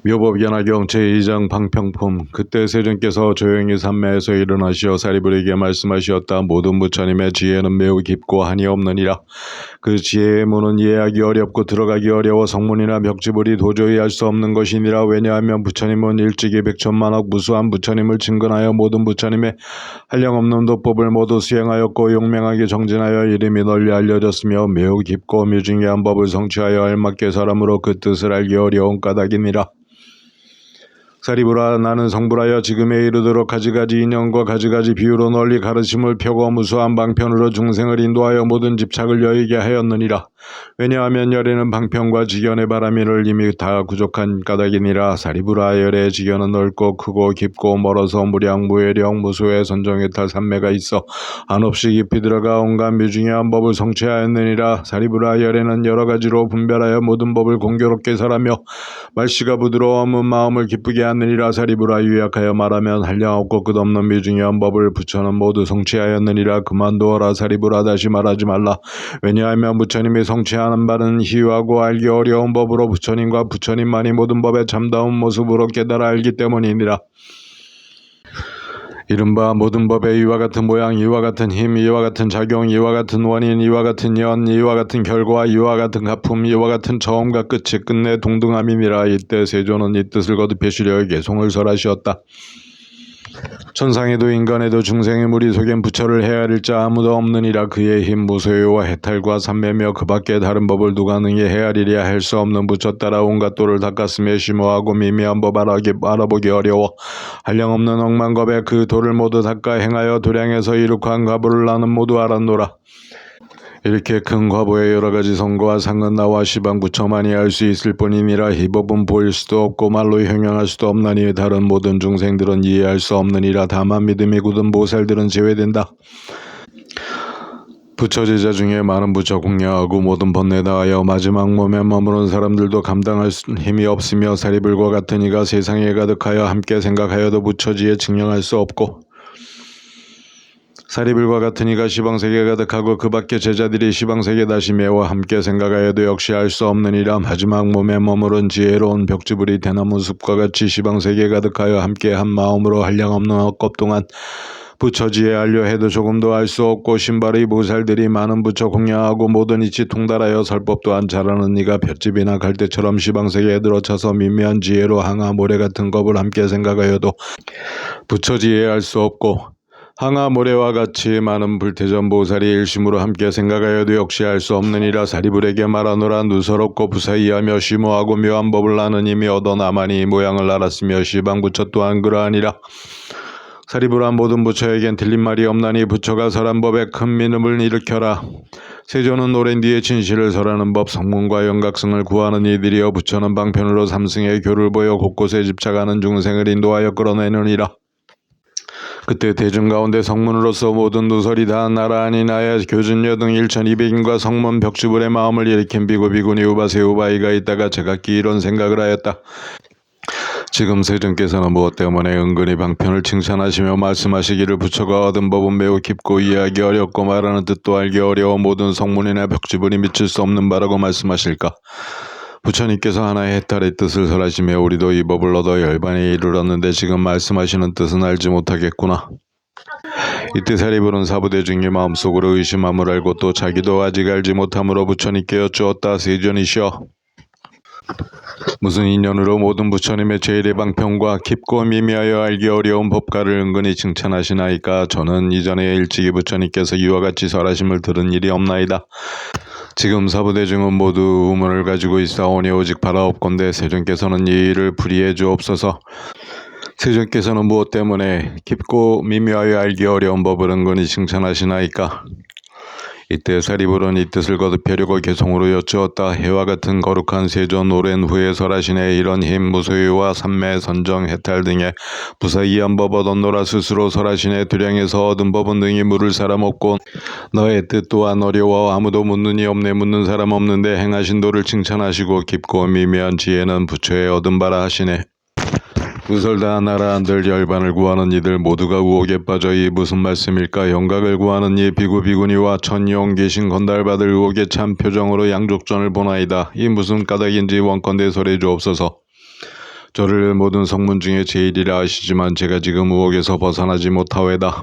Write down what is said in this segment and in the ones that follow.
묘법연화경 제2장 방평품. 그때 세존께서 조용히 산매에서 일어나시어 사리불에게 말씀하시었다. 모든 부처님의 지혜는 매우 깊고 한이 없느니라. 그 지혜의 문은 이해하기 어렵고 들어가기 어려워 성문이나 벽지불이 도저히 알 수 없는 것이니라. 왜냐하면 부처님은 일찍이 백천만억 무수한 부처님을 증근하여 모든 부처님의 한량없는 도법을 모두 수행하였고 용맹하게 정진하여 이름이 널리 알려졌으며 매우 깊고 묘중한 법을 성취하여 알맞게 사람으로 그 뜻을 알기 어려운 까닭이니라. 사리불아, 나는 성불하여 지금에 이르도록 가지가지 인연과 가지가지 비유로 널리 가르침을 펴고 무수한 방편으로 중생을 인도하여 모든 집착을 여의게 하였느니라. 왜냐하면 열에는 방편과 지견의 바람이를 이미 다 구족한 까닭이니라. 사리불아, 열의 지견은 넓고 크고 깊고 멀어서 무량 무해령 무수의 선정해탈 산매가 있어 한없이 깊이 들어가 온갖 묘중한 법을 성취하였느니라. 사리불아, 열에는 여러 가지로 분별하여 모든 법을 공교롭게 설하며 말씨가 부드러움은 마음을 기쁘게 하느니라. 사리불아, 유약하여 말하면 한량없고 끝없는 묘중한 법을 부처는 모두 성취하였느니라. 그만두어라. 사리불아, 다시 말하지 말라. 왜냐하면 부처님이 성취하는 바는 희유하고 알기 어려운 법으로 부처님과 부처님만이 모든 법의 참다운 모습으로 깨달아 알기 때문이니라. 이른바 모든 법의 이와 같은 모양, 이와 같은 힘, 이와 같은 작용, 이와 같은 원인, 이와 같은 연, 이와 같은 결과, 이와 같은 가품, 이와 같은 처음과 끝이 끝내 동등함이니라. 이때 세존은 이 뜻을 거듭하시려 개송을 설하시었다. 천상에도 인간에도 중생의 무리 속엔 부처를 헤아릴 자 아무도 없느니라. 그의 힘 무소유와 해탈과 삼매며 그 밖에 다른 법을 누가 능히 헤아리랴. 할 수 없는 부처 따라 온갖 도를 닦았으며 심오하고 미미한 법 알아보기 어려워 한량없는 억만겁에 그 도를 모두 닦아 행하여 도량에서 이룩한 과보를 나는 모두 알았노라. 이렇게 큰 과보의 여러가지 성과와 상은 나와 시방부처만이 알 수 있을 뿐이니라. 이 법은 보일 수도 없고 말로 형용할 수도 없나니 다른 모든 중생들은 이해할 수 없느니라. 다만 믿음이 굳은 보살들은 제외된다. 부처 제자 중에 많은 부처 공양하고 모든 번뇌 다하여 마지막 몸에 머무른 사람들도 감당할 힘이 없으며 사리불과 같은 이가 세상에 가득하여 함께 생각하여도 부처지에 증명할 수 없고 사리불과 같은 이가 시방세계 가득하고 그 밖에 제자들이 시방세계 다시 매와 함께 생각하여도 역시 알 수 없느니라. 마지막 몸에 머무른 지혜로운 벽지불이 대나무 숲과 같이 시방세계 가득하여 함께 한 마음으로 한량없는 억겁 동안 부처지에 알려 해도 조금도 알 수 없고 신발의 보살들이 많은 부처 공양하고 모든 이치 통달하여 설법 또한 잘하는 이가 볏집이나 갈대처럼 시방세계에 들어차서 미미한 지혜로 항아 모래 같은 법을 함께 생각하여도 부처지에 알 수 없고 항아 모래와 같이 많은 불태전 보살이 일심으로 함께 생각하여도 역시 알 수 없느니라. 사리불에게 말하노라. 누서럽고 부사이하며 심오하고 묘한 법을 나는 이미 얻어 나만이 모양을 알았으며 시방부처 또한 그러하니라. 사리불한 모든 부처에겐 틀린 말이 없나니 부처가 설한 법에 큰 민음을 일으켜라. 세존은 오랜 뒤에 진실을 설하는 법 성문과 영각성을 구하는 이들이여 부처는 방편으로 삼승의 교를 보여 곳곳에 집착하는 중생을 인도하여 끌어내느니라. 그때 대중 가운데 성문으로서 모든 누설이 다 나라 아닌 나의 교준여 등 1200인과 성문 벽지불의 마음을 일으킨 비구비구니 우바세 우바이가 있다가 제각기 이런 생각을 하였다. 지금 세존께서는 무엇 때문에 은근히 방편을 칭찬하시며 말씀하시기를 부처가 얻은 법은 매우 깊고 이해하기 어렵고 말하는 뜻도 알기 어려워 모든 성문이나 벽지불이 미칠 수 없는 바라고 말씀하실까? 부처님께서 하나의 해탈의 뜻을 설하시며 우리도 이 법을 얻어 열반에 이르렀는데 지금 말씀하시는 뜻은 알지 못하겠구나. 이때 사리불은 사부대중의 마음속으로 의심함을 알고 또 자기도 아직 알지 못함으로 부처님께 여쭈었다. 세존이시여, 무슨 인연으로 모든 부처님의 제일의 방편과 깊고 미미하여 알기 어려운 법가를 은근히 칭찬하시나이까? 저는 이전에 일찍이 부처님께서 이와 같이 설하심을 들은 일이 없나이다. 지금 사부대중은 모두 의문을 가지고 있사오니 오직 바라옵건대 세존께서는 이 일을 불이해 주옵소서. 세존께서는 무엇 때문에 깊고 미묘하여 알기 어려운 법을 은근히 칭찬하시나이까? 이때 사리불은 이 뜻을 거듭하려고 개송으로 여쭈었다. 해와 같은 거룩한 세존 오랜 후에 설하시네. 이런 힘 무소유와 삼매 선정 해탈 등의 부사이한 법 얻었노라. 스스로 설하시네. 두량에서 얻은 법은 능히 물을 사람 없고 너의 뜻 또한 어려워 아무도 묻는 이 없네. 묻는 사람 없는데 행하신 도를 칭찬하시고 깊고 미묘한 지혜는 부처의 얻은 바라 하시네. 누설다 나라 안들 열반을 구하는 이들 모두가 우옥에 빠져 이 무슨 말씀일까? 영각을 구하는 이 비구비구니와 천용 계신 건달받을 의혹에 참 표정으로 양족전을 보나이다. 이 무슨 까닭인지 원컨대 설해 주옵소서. 저를 모든 성문 중에 제일이라 하시지만 제가 지금 의혹에서 벗어나지 못하오에다.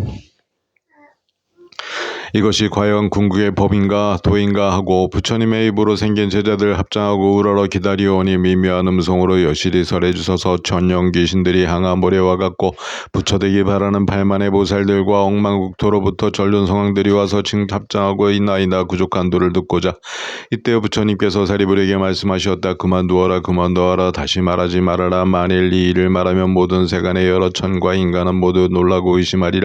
이것이 과연 궁극의 법인가 도인가 하고 부처님의 입으로 생긴 제자들 합장하고 우러러 기다리오니 미묘한 음성으로 여실히 설해주소서. 전령 귀신들이 항아 모래와 같고 부처되기 바라는 팔만의 보살들과 억만국토로부터 전륜 성왕들이 와서 합장하고 있나이다. 부족한 도를 듣고자 이때 부처님께서 사리불에게 말씀하셨다. 그만두어라 그만두어라. 다시 말하지 말아라. 만일 이 일을 말하면 모든 세간의 여러 천과 인간은 모두 놀라고 의심하리라.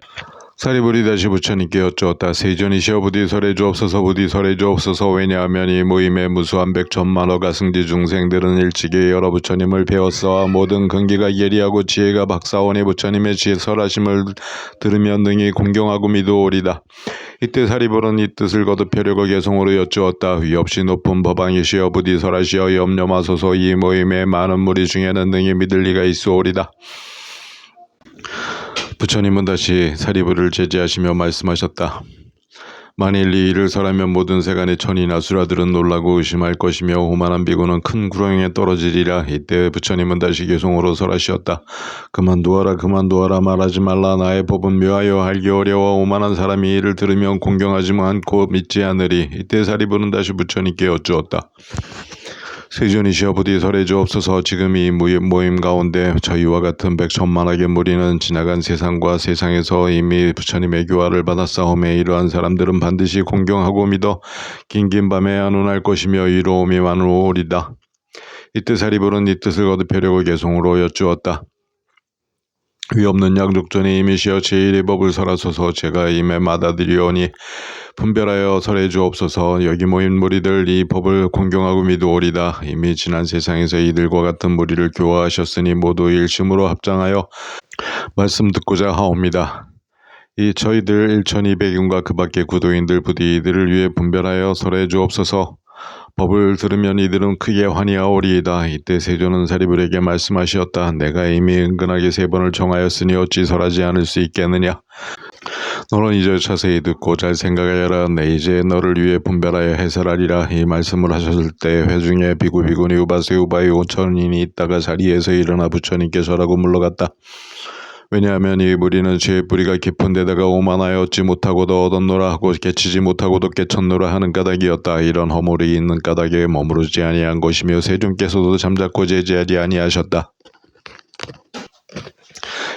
사리불이 다시 부처님께 여쭈었다. 세존이시여 부디 설해주옵소서. 부디 설해주옵소서. 왜냐하면 이 모임에 무수한 백천만호가 승지 중생들은 일찍이 여러 부처님을 배웠어. 모든 근기가 예리하고 지혜가 박사오니 부처님의 지혜 설하심을 들으면 능히 공경하고 믿어오리다. 이때 사리불은 이 뜻을 거듭하려고 개성으로 여쭈었다. 위없이 높은 법왕이시여 부디 설하시어 염려 마소서. 이 모임의 많은 무리 중에는 능히 믿을 리가 있어오리다. 부처님은 다시 사리불을 제지하시며 말씀하셨다. 만일 이 일을 설하면 모든 세간의 천이나 수라들은 놀라고 의심할 것이며 오만한 비구는 큰 구렁에 떨어지리라. 이때 부처님은 다시 개성으로 설하시었다. 그만두어라 그만두어라. 말하지 말라. 나의 법은 묘하여 알기 어려워 오만한 사람이 이를 들으면 공경하지 않고 믿지 않으리. 이때 사리불은 다시 부처님께 여쭈었다. 세존이시여 부디 설해주옵소서. 지금 이 모임 가운데 저희와 같은 백천만하게 무리는 지나간 세상과 세상에서 이미 부처님의 교화를 받았사오매 이러한 사람들은 반드시 공경하고 믿어 긴긴 밤에 안운할 것이며 이로움이 많으오리다. 이때 사리불은 이 뜻을 거듭하려고 개성으로 여쭈었다. 위없는 양족전에 임이시여 제1의 법을 설하소서. 제가 임에 받아들이오니 분별하여 설해주옵소서. 여기 모인 무리들 이 법을 공경하고 믿어오리다. 이미 지난 세상에서 이들과 같은 무리를 교화하셨으니 모두 일심으로 합장하여 말씀 듣고자 하옵니다. 이 저희들 1200인과 그 밖의 구도인들 부디 이들을 위해 분별하여 설해주옵소서. 법을 들으면 이들은 크게 환희하오리이다. 이때 세존은 사리불에게 말씀하시었다. 내가 이미 은근하게 3번을 정하였으니 어찌 설하지 않을 수 있겠느냐. 너는 이제 자세히 듣고 잘 생각하여라. 내 이제 너를 위해 분별하여 해설하리라. 이 말씀을 하셨을 때 회중에 비구비구니 우바세 우바이 5천인이 있다가 자리에서 일어나 부처님께 절하고 물러갔다. 왜냐하면 이 무리는 죄의 뿌리가 깊은 데다가 오만하여 얻지 못하고도 얻었노라 하고 깨치지 못하고도 깨쳤노라 하는 까닭이었다. 이런 허물이 있는 까닭에 머무르지 아니한 것이며 세존께서도 잠자코 제지하지 아니하셨다.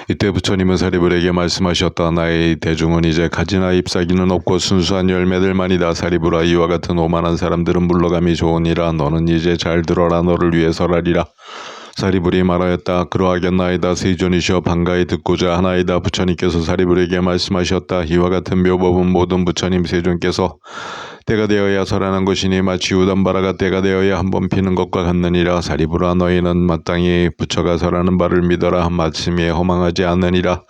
이때 부처님은 사리불에게 말씀하셨다. 나의 대중은 이제 가지나 잎사귀는 없고 순수한 열매들만이다. 사리불아 이와 같은 오만한 사람들은 물러감이 좋으니라. 너는 이제 잘 들어라. 너를 위해 설하리라. 사리불이 말하였다. 그러하겠나이다. 세존이시여 반가이 듣고자 하나이다. 부처님께서 사리불에게 말씀하셨다. 이와 같은 묘법은 모든 부처님 세존께서 때가 되어야 설하는 것이니 마치 우단바라가 때가 되어야 한번 피는 것과 같느니라. 사리불아 너희는 마땅히 부처가 설하는 바를 믿어라. 마침에 허망하지 않느니라.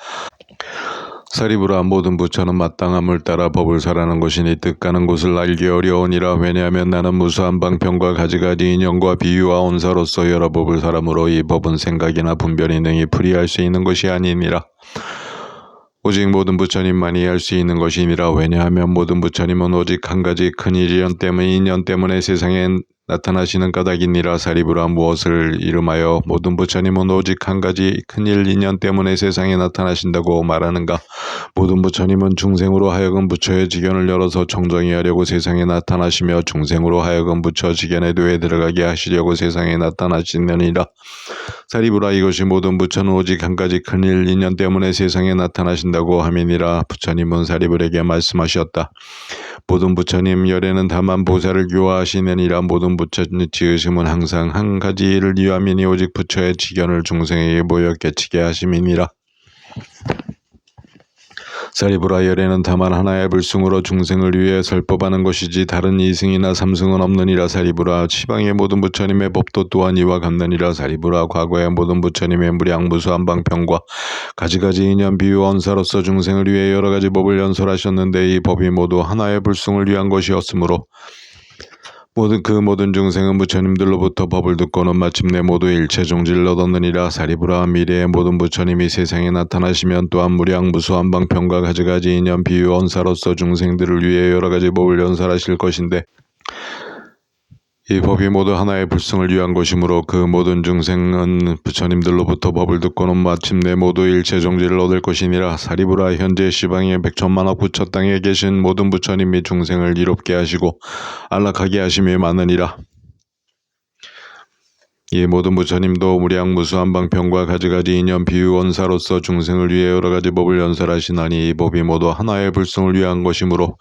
사리불아 모든 부처는 마땅함을 따라 법을 설하는 것이니 뜻가는 곳을 알기 어려우니라. 왜냐하면 나는 무수한 방편과 가지가지 인연과 비유와 온사로서 여러 법을 설하므로 이 법은 생각이나 분별이 능히 풀이할 수 있는 것이 아니니라. 오직 모든 부처님만이 할 수 있는 것이니라. 왜냐하면 모든 부처님은 오직 한 가지 큰 인연 때문에 세상에 나타나시는 까닭이니라. 사리불아 무엇을 이름하여 모든 부처님은 오직 한 가지 큰일 인연 때문에 세상에 나타나신다고 말하는가. 모든 부처님은 중생으로 하여금 부처의 지견을 열어서 청정히 하려고 세상에 나타나시며 중생으로 하여금 부처 지견에 뇌에 들어가게 하시려고 세상에 나타나시느니라. 사리불아 이것이 모든 부처는 오직 한 가지 큰일 인연 때문에 세상에 나타나신다고 함이니라. 부처님은 사리불에게 말씀하셨다. 모든 부처님 열에는 다만 보살을 교화하시느니라. 모든 부처의 지으심은 항상 한 가지 일을 위함이니 오직 부처의 지견을 중생에게 보여 깨치게 하심이니라. 사리불아 열에는 다만 하나의 불승으로 중생을 위해 설법하는 것이지 다른 이승이나 삼승은 없느니라. 사리불아 시방의 모든 부처님의 법도 또한 이와 같느니라. 사리불아 과거의 모든 부처님의 무량무수한 방편과 가지가지 인연 비유 언사로서 중생을 위해 여러 가지 법을 연설하셨는데 이 법이 모두 하나의 불승을 위한 것이었으므로 모든 중생은 부처님들로부터 법을 듣고는 마침내 모두 일체 종지를 얻었느니라. 사리불아 미래의 모든 부처님이 세상에 나타나시면 또한 무량무수한 방편과 가지가지 인연 비유 언사로서 중생들을 위해 여러 가지 법을 연설하실 것인데 이 법이 모두 하나의 불승을 위한 것이므로 그 모든 중생은 부처님들로부터 법을 듣고는 마침내 모두 일체 정지를 얻을 것이니라. 사리부라, 현재 시방의 백천만억 부처 땅에 계신 모든 부처님이 중생을 이롭게 하시고 안락하게 하심이 많으니라. 이 모든 부처님도 무량무수한 방편과 가지가지 인연 비유 원사로서 중생을 위해 여러가지 법을 연설하시나니 이 법이 모두 하나의 불승을 위한 것이므로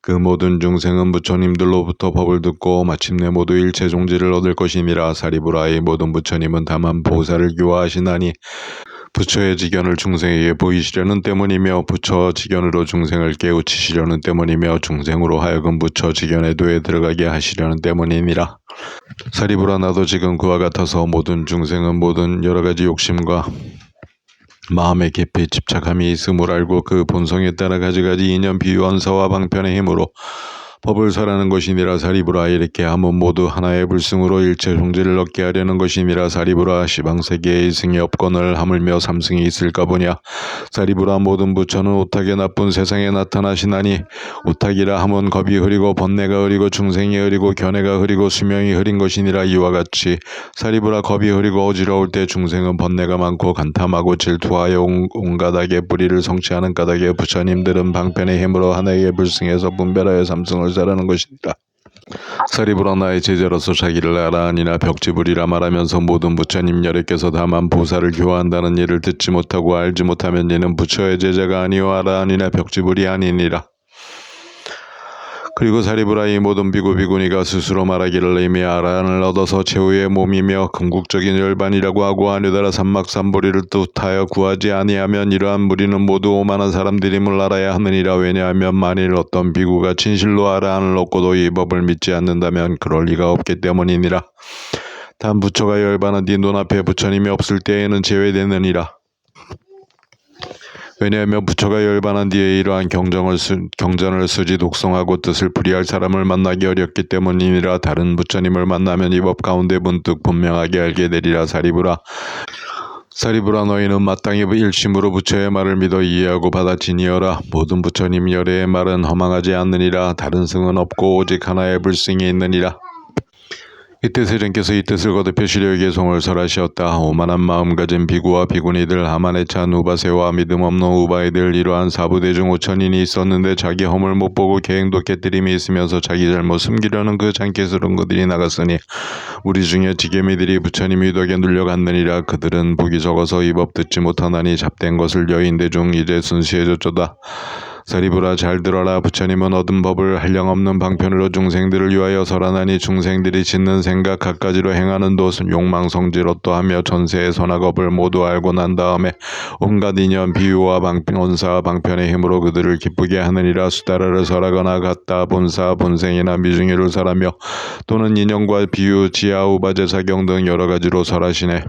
그 모든 중생은 부처님들로부터 법을 듣고 마침내 모두 일체 종지를 얻을 것이니라. 사리부라, 이 모든 부처님은 다만 보살을 교화하시나니 부처의 지견을 중생에게 보이시려는 때문이며 부처 지견으로 중생을 깨우치시려는 때문이며 중생으로 하여금 부처 지견의 도에 들어가게 하시려는 때문이니라. 사리부라, 나도 지금 그와 같아서 모든 중생은 모든 여러가지 욕심과 마음의 깊이 집착함이 있음을 알고 그 본성에 따라 가지가지 인연 비유 원사와 방편의 힘으로 법을 설하는 것이니라. 사리부라, 이렇게 하면 모두 하나의 불승으로 일체 종지를 얻게 하려는 것이니라. 사리부라, 시방세계에 이승이 없거늘 하물며 삼승이 있을까 보냐. 사리부라, 모든 부처는 오탁의 나쁜 세상에 나타나시나니 오탁이라 하면 겁이 흐리고 번뇌가 흐리고 중생이 흐리고 견해가 흐리고 수명이 흐린 것이니라. 이와 같이 사리부라, 겁이 흐리고 어지러울 때 중생은 번뇌가 많고 간탐하고 질투하여 온갖 악의 뿌리를 성취하는 까닭에 부처님들은 방편의 힘으로 하나의 불승에서 분별하여 삼승을 설하는 것이니라. 사리부라, 나의 제자로서 자기를 아라한이나 벽지불이라 말하면서 모든 부처님 여러께서 다만 보살을 교화한다는 일을 듣지 못하고 알지 못하면 이는 부처의 제자가 아니요 아라한이나 벽지불이 아니니라. 그리고 사리부라, 이 모든 비구 비구니가 스스로 말하기를 이미 아라한을 얻어서 최후의 몸이며 궁극적인 열반이라고 하고 아니더라 삼막삼보리를 뜻하여 구하지 아니하면 이러한 무리는 모두 오만한 사람들임을 알아야 하느니라. 왜냐하면 만일 어떤 비구가 진실로 아라한을 얻고도 이 법을 믿지 않는다면 그럴 리가 없기 때문이니라. 단 부처가 열반한 뒤 눈앞에 부처님이 없을 때에는 제외되느니라. 왜냐하면 부처가 열반한 뒤에 이러한 경전을 쓰지 독성하고 뜻을 풀이할 사람을 만나기 어렵기 때문이니라. 다른 부처님을 만나면 이 법 가운데 문득 분명하게 알게 되리라. 사리부라, 너희는 마땅히 일심으로 부처의 말을 믿어 이해하고 받아지니어라. 모든 부처님 열애의 말은 허망하지 않느니라. 다른 승은 없고 오직 하나의 불승이 있느니라. 이때 세존께서 이 뜻을 거듭해 시료에게 송을 설하시었다. 오만한 마음 가진 비구와 비구니들, 하만에 찬 우바세와 믿음 없는 우바이들, 이러한 사부대중 5천인이 있었는데 자기 허물 못 보고 계행도 깨뜨림이 있으면서 자기 잘못 숨기려는 그 장캐스러운 그들이 나갔으니 우리 중에 지게미들이 부처님 유덕에 눌려갔느니라. 그들은 복이 적어서 이 법 듣지 못하나니 잡된 것을 여인대중 이제 순시해줬도다. 사리부라, 잘 들어라. 부처님은 얻은 법을 한량없는 방편으로 중생들을 위하여 설하나니 중생들이 짓는 생각 갖가지로 행하는 도 욕망 성지로 또 하며 전세의 선악업을 모두 알고 난 다음에 온갖 인연 비유와 원사 방편의 힘으로 그들을 기쁘게 하느니라. 수다라를 설하거나 같다 본사 본생이나 미중이를 설하며 또는 인연과 비유 지하 우바제사경 등 여러 가지로 설하시네.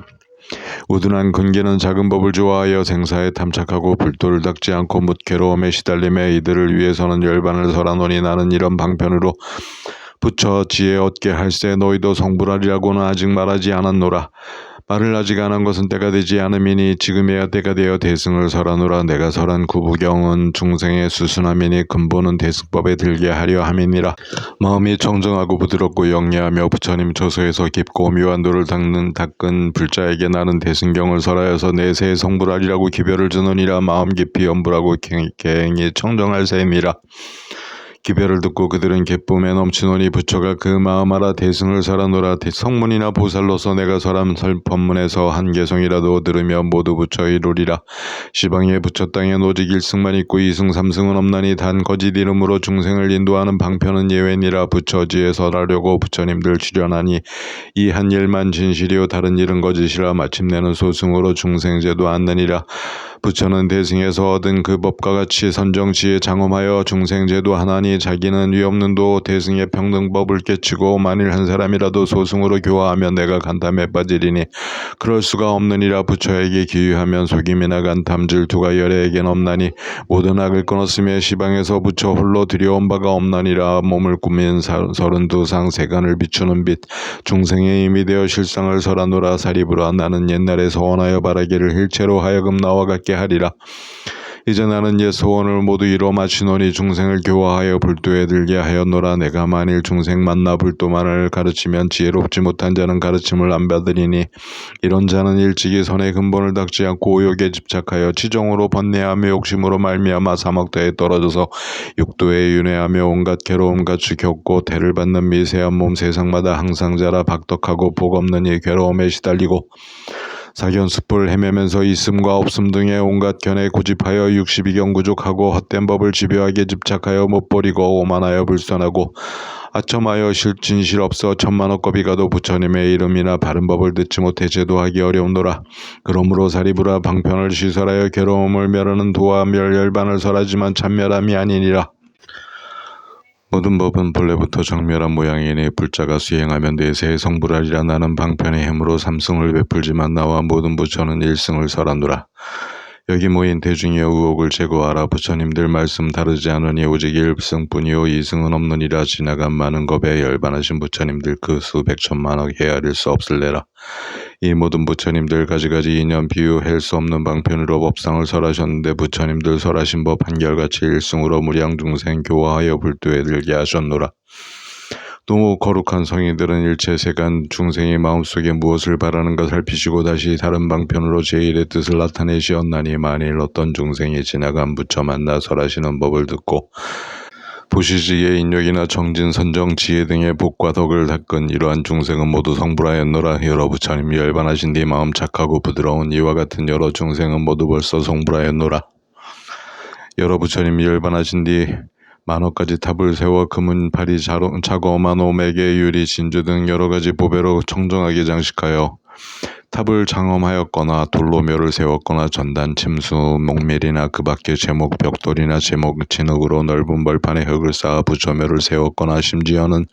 우둔한 근기는 작은 법을 좋아하여 생사에 탐착하고 불도를 닦지 않고 묻 괴로움에 시달림에 이들을 위해서는 열반을 설하노니 나는 이런 방편으로 부처 지혜 얻게 할세. 너희도 성불하리라고는 아직 말하지 않았노라. 말을 아직 안 한 것은 때가 되지 않음이니 지금에야 때가 되어 대승을 설하노라. 내가 설한 구부경은 중생의 수순함이니 근본은 대승법에 들게 하려 함이니라. 마음이 청정하고 부드럽고 영리하며 부처님 처소에서 깊고 묘한 도를 닦은 불자에게 나는 대승경을 설하여서 내세에 성불하리라고 기별을 주느니라. 마음 깊이 엄불하고 계행이 청정할 셈이라. 기별을 듣고 그들은 기쁨에 넘치노니 부처가 그 마음 알아 대승을 설하노라. 성문이나 보살로서 내가 설한 법문에서 한 개성이라도 들으며 모두 부처 이루리라. 시방의 부처 땅엔 오직 1승만 있고 2승 3승은 없나니 단 거짓 이름으로 중생을 인도하는 방편은 예외니라. 부처지에 설하려고 부처님들 출연하니 이 한 일만 진실이요 다른 일은 거짓이라. 마침내는 소승으로 중생제도 않느니라. 부처는 대승에서 얻은 그 법과 같이 선정지에 장엄하여 중생제도 하나니 자기는 위없는 도 대승의 평등법을 깨치고 만일 한 사람이라도 소승으로 교화하면 내가 간탐에 빠지리니 그럴 수가 없느니라. 부처에게 기유하면 속임이나 간탐 질투가 열애에겐 없나니 모든 악을 끊었으며 시방에서 부처 홀로 들여온 바가 없나니라. 몸을 꾸민 32상 세간을 비추는 빛 중생의 힘이 되어 실상을 설하노라. 사리부라, 나는 옛날에 소원하여 바라기를 일체로 하여금 나와 같게 하리라. 이제 나는 옛 소원을 모두 이뤄 마치노니 중생을 교화하여 불도에 들게 하였노라. 내가 만일 중생 만나 불도만을 가르치면 지혜롭지 못한 자는 가르침을 안 받으리니 이런 자는 일찍이 선의 근본을 닦지 않고 오욕에 집착하여 치정으로 번뇌하며 욕심으로 말미암아 사막도에 떨어져서 육도에 윤회하며 온갖 괴로움 같이 겪고 대를 받는 미세한 몸 세상마다 항상 자라 박덕하고 복 없는 이 괴로움에 시달리고 사견 숲을 헤매면서 있음과 없음 등의 온갖 견해 고집하여 육십이경구족하고 헛된 법을 집요하게 집착하여 못 버리고 오만하여 불선하고 아첨하여 진실없어 천만억겁이 가도 부처님의 이름이나 바른 법을 듣지 못해 제도하기 어려움노라. 그러므로 사리부라 방편을 시설하여 괴로움을 멸하는 도와 멸열반을 설하지만 참멸함이 아니니라. 모든 법은 본래부터 정멸한 모양이니 불자가 수행하면 내세에 성불하리라. 나는 방편의 힘으로 삼승을 베풀지만 나와 모든 부처는 일승을 설하노라. 여기 모인 대중의 의혹을 제거하라. 부처님들 말씀 다르지 않으니 오직 일승뿐이요 이승은 없느니라. 지나간 많은 겁에 열반하신 부처님들 그 수 백천만억 헤아릴 수 없을래라. 이 모든 부처님들 가지가지 인연 비유 할 수 없는 방편으로 법상을 설하셨는데 부처님들 설하신 법 한결같이 일승으로 무량 중생 교화하여 불도에 들게 하셨노라. 또 거룩한 성인들은 일체 세간 중생의 마음속에 무엇을 바라는가 살피시고 다시 다른 방편으로 제1의 뜻을 나타내시었나니 만일 어떤 중생이 지나간 부처 만나 설하시는 법을 듣고 부시지의 인욕이나 정진, 선정, 지혜 등의 복과 덕을 닦은 이러한 중생은 모두 성불하였노라. 여러 부처님이 열반하신 뒤 마음 착하고 부드러운 이와 같은 여러 중생은 모두 벌써 성불하였노라. 여러 부처님이 열반하신 뒤 만억가지 탑을 세워 금은 파리 자거 만오맥의 유리 진주 등 여러가지 보배로 청정하게 장식하여 탑을 장엄하였거나 돌로 묘를 세웠거나 전단, 침수, 목밀이나 그 밖에 제목, 벽돌이나 제목, 진흙으로 넓은 벌판에 흙을 쌓아 부처묘를 세웠거나 심지어는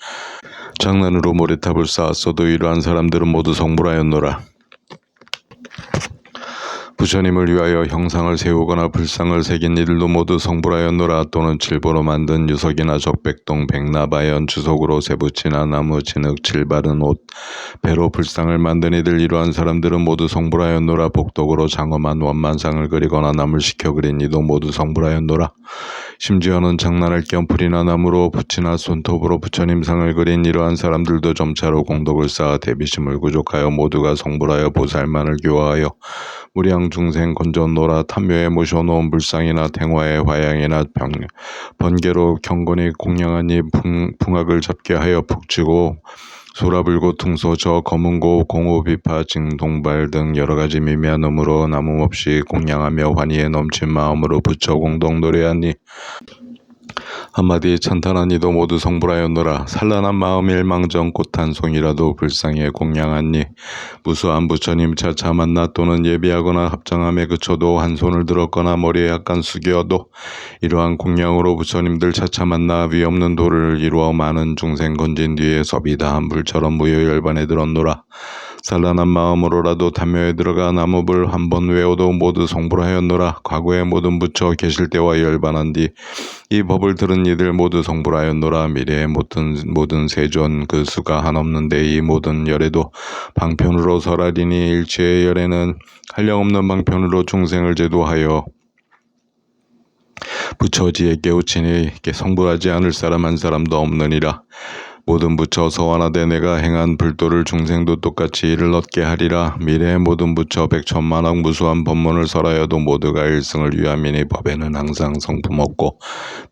장난으로 모래탑을 쌓았어도 이러한 사람들은 모두 성불하였노라. 부처님을 위하여 형상을 세우거나 불상을 새긴 이들도 모두 성불하였노라. 또는 칠보로 만든 유석이나 적백동, 백나바연, 주석으로 세붙이나 나무, 진흙, 칠 바른 옷, 배로 불상을 만든 이들 이러한 사람들은 모두 성불하였노라. 복덕으로 장엄한 원만상을 그리거나 나무를 시켜 그린 이도 모두 성불하였노라. 심지어는 장난할 겸 풀이나 나무로 붓이나 손톱으로 부처님상을 그린 이러한 사람들도 점차로 공덕을 쌓아 대비심을 구족하여 모두가 성불하여 보살만을 교화하여 무량 중생 건져노라. 탐묘에 모셔놓은 불상이나 탱화의 화양이나 번개로 경건히 공양하니 풍악을 잡게 하여 푹치고 소라불고 퉁소 저 검은고 공호비파 징동발 등 여러가지 미미한 음으로 남음없이 공양하며 환희에 넘친 마음으로 부처 공동 노래하니 한마디 찬탄한 이도 모두 성불하였노라. 산란한 마음 일망정 꽃한 송이라도 불상에 공양하니 무수한 부처님 차차 만나 또는 예비하거나 합장함에 그쳐도 한 손을 들었거나 머리에 약간 숙여도 이러한 공양으로 부처님들 차차 만나 위없는 도를 이루어 많은 중생 건진 뒤에 섭이다한 불처럼 무효열반에 들었노라. 산란한 마음으로라도 탐묘에 들어가 나무불 한 번 외워도 모두 성불하였노라. 과거의 모든 부처 계실 때와 열반한 뒤 이 법을 들은 이들 모두 성불하였노라. 미래의 모든 세존 그 수가 한없는데 이 모든 열에도 방편으로 설하리니 일체의 열에는 한량없는 방편으로 중생을 제도하여 부처지에 깨우치니 성불하지 않을 사람 한 사람도 없느니라. 모든 부처 서원하되 내가 행한 불도를 중생도 똑같이 이를 얻게 하리라. 미래의 모든 부처 백천만억 무수한 법문을 설하여도 모두가 일승을 위함이니 법에는 항상 성품 없고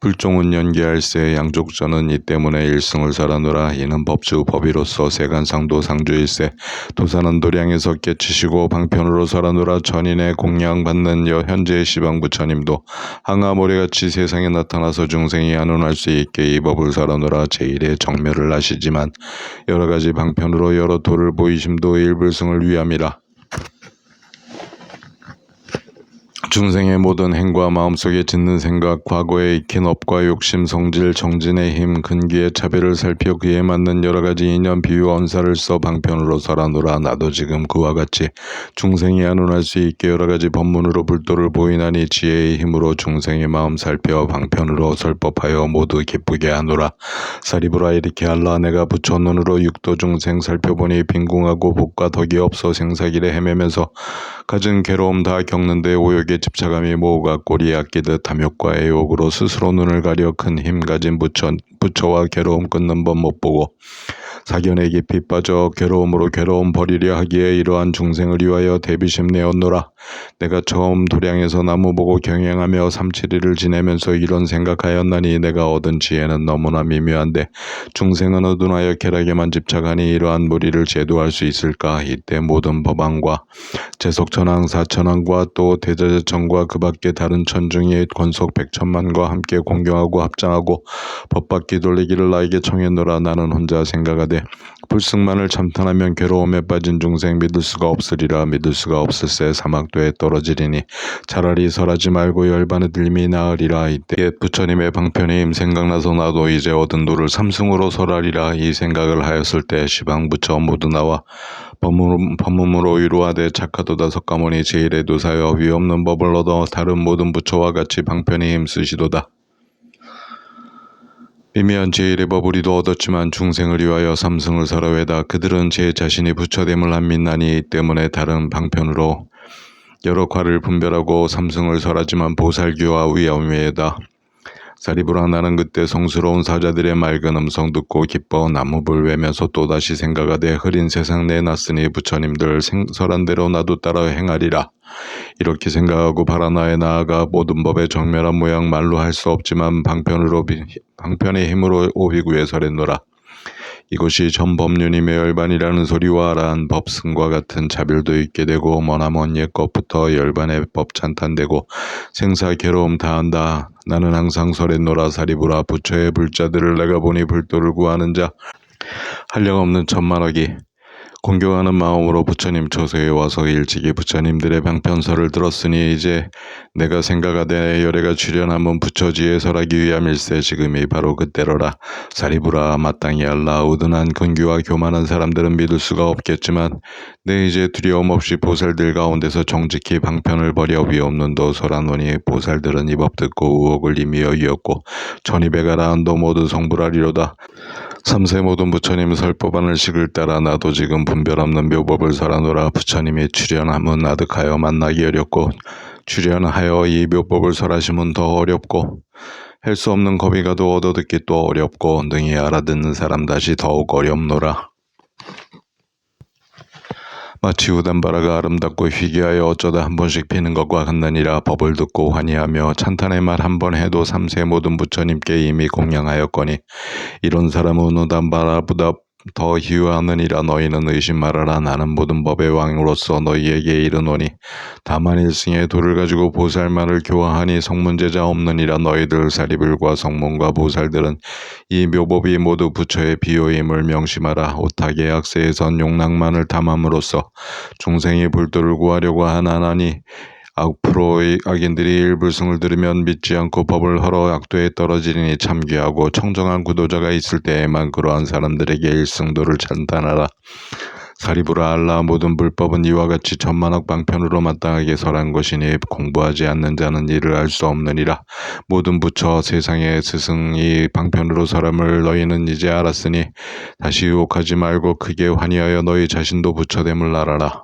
불종은 연기할세. 양족전은 이 때문에 일승을 설하노라. 이는 법주 법이로서 세간상도 상주일세. 도사는 도량에서 깨치시고 방편으로 설하노라. 전인의 공양받는 현재의 시방부처님도 항아모래같이 세상에 나타나서 중생이 안온할 수 있게 이 법을 설하노라. 제1의 정멸을 하시지만 여러가지 방편으로 여러 도를 보이심도 일불승을 위함이라. 중생의 모든 행과 마음속에 짓는 생각, 과거에 익힌 업과 욕심, 성질, 정진의 힘, 근기의 차별을 살펴 그에 맞는 여러가지 인연, 비유, 언사를 써 방편으로 설하노라. 나도 지금 그와 같이 중생이 안온할 수 있게 여러가지 법문으로 불도를 보이나니 지혜의 힘으로 중생의 마음 살펴 방편으로 설법하여 모두 기쁘게 하노라. 사리부라 이렇게 할라. 내가 부처 눈으로 육도 중생 살펴보니 빈궁하고 복과 덕이 없어 생사길에 헤매면서 가진 괴로움 다 겪는데 오욕에 집착함이 모우가 꼬리에 아끼듯 탐욕과의 욕으로 스스로 눈을 가려 큰 힘 가진 부처와 괴로움 끊는 법 못 보고 사견에 깊이 빠져 괴로움으로 괴로움 버리려 하기에 이러한 중생을 위하여 대비심 내었노라. 내가 처음 도량에서 나무 보고 경영하며 3-7일을 지내면서 이런 생각하였나니 내가 얻은 지혜는 너무나 미묘한데 중생은 어둔하여 쾌락에만 집착하니 이러한 무리를 제도할 수 있을까? 이때 모든 법왕과 제석천왕 사천왕과 또 대제천과 그 밖에 다른 천중이 권속 100천만과 함께 공경하고 합장하고 법받기 돌리기를 나에게 청했노라. 나는 혼자 생각하되 불승만을 참탄하면 괴로움에 빠진 중생 믿을 수가 없으리라. 믿을 수가 없을세 사막도에 떨어지리니 차라리 설하지 말고 열반을들림이 나으리라. 이때 부처님의 방편임 생각나서 나도 이제 얻은 도를 삼승으로 설하리라. 이 생각을 하였을 때 시방부처 모두 나와 법문으로 위로하되 착하도다 석가모니 제일의 도사여 위없는 법을 얻어 다른 모든 부처와 같이 방편에 힘쓰시도다. 미미한 제일의 법을 이도 얻었지만 중생을 위하여 삼승을 설하외다. 그들은 제 자신이 부처됨을 안 믿나니 이 때문에 다른 방편으로 여러 과를 분별하고 삼승을 설하지만 보살교와 위엄외다. 사리부라 나는 그때 성스러운 사자들의 맑은 음성 듣고 기뻐 나무불 외면서 또다시 생각하되 흐린 세상 내놨으니 부처님들 설한 대로 나도 따라 행하리라. 이렇게 생각하고 바라나에 나아가 모든 법의 정멸한 모양 말로 할 수 없지만 방편의 힘으로 오비구에 설했노라. 이것이 전법륜임의 열반이라는 소리와 아라한 법승과 같은 자별도 있게 되고 머나먼 옛 것부터 열반의 법 찬탄되고 생사 괴로움 다한다. 나는 항상 설했노라. 사리부라 부처의 불자들을 내가 보니 불도를 구하는 자 한량없는 천만억이 공경하는 마음으로 부처님 처소에 와서 일찍이 부처님들의 방편설을 들었으니 이제 내가 생각하되 열애가 출현하면 부처지에 설하기 위함일세. 지금이 바로 그때로라. 사리부라 마땅히 알라. 우둔한 근규와 교만한 사람들은 믿을 수가 없겠지만 내 이제 두려움 없이 보살들 가운데서 정직히 방편을 버려 위없는 도 설하노니 보살들은 이 법 듣고 의혹을 이미여 이었고 천이백아라 한도 모두 성불하리로다. 삼세 모든 부처님 설법하는 식을 따라 나도 지금 분별 없는 묘법을 설하노라. 부처님이 출현함은 아득하여 만나기 어렵고 출현하여 이 묘법을 설하심은 더 어렵고 할 수 없는 겁이 가도 얻어듣기 또 어렵고 능히 알아듣는 사람 다시 더욱 어렵노라. 마치 우단바라가 아름답고 희귀하여 어쩌다 한 번씩 피는 것과 같느니라. 법을 듣고 환희하며 찬탄의 말 한 번 해도 삼세 모든 부처님께 이미 공양하였거니 이런 사람은 우단바라보다 더 희유하느니라. 너희는 의심 말아라. 나는 모든 법의 왕으로서 너희에게 이르노니 다만 일승의 도를 가지고 보살만을 교화하니 성문제자 없느니라. 너희들 사리불과 성문과 보살들은 이 묘법이 모두 부처의 비호임을 명심하라. 오탁의 악세에선 용락만을 담함으로써 중생이 불도를 구하려고 하나니 앞으로 악인들이 일불승을 들으면 믿지 않고 법을 헐어 악도에 떨어지리니 참귀하고 청정한 구도자가 있을 때에만 그러한 사람들에게 일승도를 찬탄하라. 사리부라 알라. 모든 불법은 이와 같이 천만억 방편으로 마땅하게 설한 것이니 공부하지 않는 자는 이를 알 수 없느니라. 모든 부처 세상의 스승이 방편으로 설함을 너희는 이제 알았으니 다시 유혹하지 말고 크게 환희하여 너희 자신도 부처됨을 알아라.